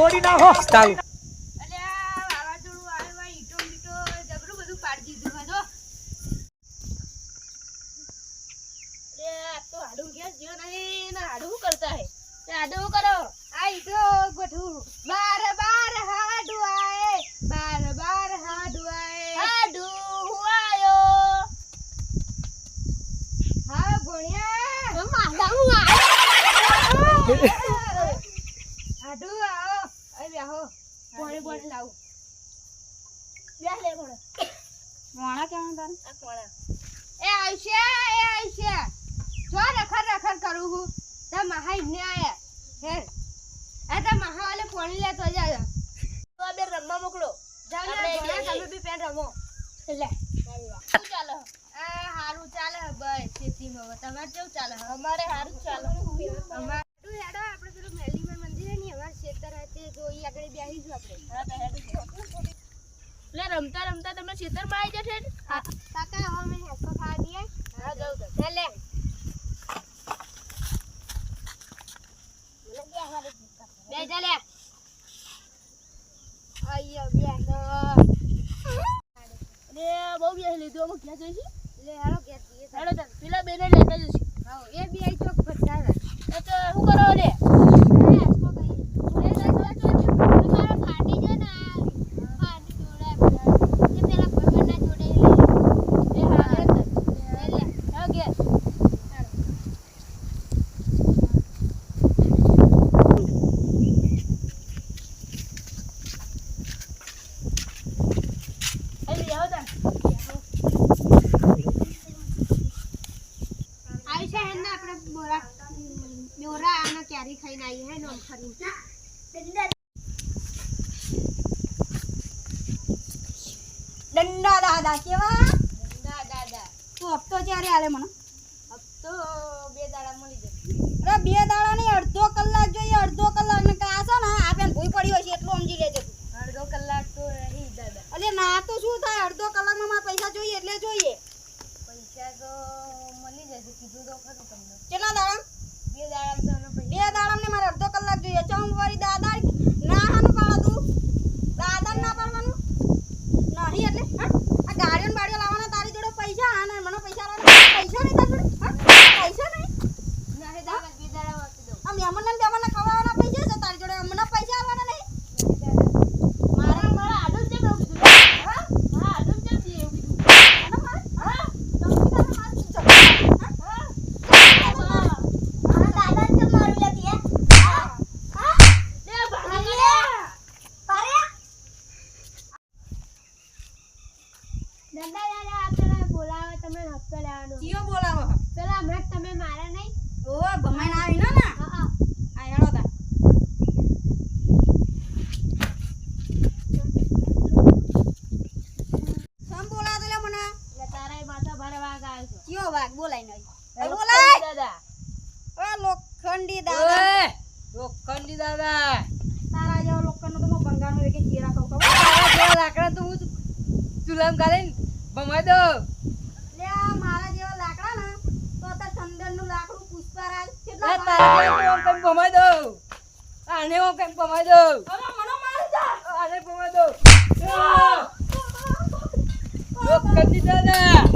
છોડી નાખો તારું. અલ્યા વાવાઝોડું આવ્યું ઈટો બીટો જબરું બધું પાડી દીધું હે જો. અલ્યા તો હાડું ગેસ જ્યો નહીં ને હાડું શું કરતા હે તે હાડું શું કરો આ ઈટો ગોઠવું બાર બાર હાડું આય બાર બાર હાડું આય હાડું હું આયો હા ભણ્યા માડા હું આયો હાડું આવો અરે બેહો પાણી બોટલ લાવ બેહ લે કોણ મોણા કેમ તાર આ કોણા એ આવશે જો રખર કરું હું તા મહાઈ ને આયા હે આ તા મહા વાલે પાણી લેતો જા તો બે રમવા મોકલો જાવ ને તમે બી પેન રમો લે શું ચાલે આ હારું ચાલે બસ ખેતીમાં તમારે કેવું ચાલે અમારે હારું ચાલે અમાર તું હેડો આપણે પેલું મેલીમાં મંદિર હે ને અમાર ખેતર હતે જો ઈ આગળ બેહીશું આપણે હા તો હેડો લે રમતા રમતા તમે ખેતરમાં આવી જશે કાકા હવે મેં હેકો ખા દીએ હા જાવ તો લે બે જા લે આયો બે તો લે બહુ બે લીધું અમે ક્યાં જઈશું લે હેડો કે દીએ હેડો તો પેલા બેને લેતા જઈશું હા એ બે આઈ ચોક ફટાવા તો શું કરો લે હેકો ગઈ લે લે તમારો ફાટી ગયો ને ફાટી જોડા એ પેલા ભગવાનના જોડે લે હા લે હા કે કેરી ખાઈને આવી હે નોમ ખરી દંડા દાદા કેવા ના દાદા તું હપ્તો ક્યારે આલે મને હપ્તો 2 દાડા મળી જશે અરે 2 દાડા નહીં અડધો કલાક જોઈએ અડધો કલાક ને કા છે ને આપેન ભૂઈ પડ્યો છે એટલું સમજી લેજો અડધો કલાક તો રહી દાદા અલે ના તો શું થાય અડધો કલાકમાં મારા પૈસા જોઈએ એટલે જોઈએ પૈસા તો મળી જશે કીધું તો ખરું તમને કેટલા દાડા 2 દાડા તો 2 દાડા ને મારે અડધો કલાક જોઈએ ચમ વળી દાદા ના હાનું પાડો તું દાદા ના પાડવાનું નહીં એટલે હા આ ગાડીઓ ને બાડીઓ લાવવાના તારી જોડે પૈસા અને મને પૈસા લાવવાના પૈસા નહીં તારી જોડે હા પૈસા નહીં ના હે દાદા 2 દાડા વાપી દઉં આ મહેમાનને બેમાનને ખવડાવવાના પૈસા છે તારી જોડે મને પૈસા આવવાના નહીં મારા આડું છે એવું કીધું હા હા આડું છે એવું કીધું અને મારે હા તમને તારે મારે શું છે હા દાદા તો મારું લેતી હે હા લે ભાગા પાર્યા દાદા દાદા આપણે બોલાવે તમે હપ્તો લેવાનો જીઓ બોલાવો પેલા હમણાં તમે મારા નહીં ઓ ભમાઈને આવી ને ના હા આ હેડો તા સમ બોલા દે મને એટલે તારા માથા ભરે વાગ આવ્યો છે જીઓ વાગ બોલાઈ નહીં બોલાય દાદા ઓ લોખંડી દાદા લોખંડી દાદા તારા જેવો લોખંડનો તો મો બંગાળનો એક ચીરા ખાવ ખબર તારા જેવા લાકડા તો હું ચૂલામાં ગાલીને ભમાઈ દઉં. લે આ મારા જેવા લાકડા ને તો તાર ચંદનનું લાકડું પુષ્પરાજ કેટલા આ તારા જેવા તો આમ કંઈક ભમાઈ દઉં. આને આમ કંઈક ભમાઈ દઉં. હવે મને મારી જા આને ભમાઈ દઉં. લોખંડી દાદા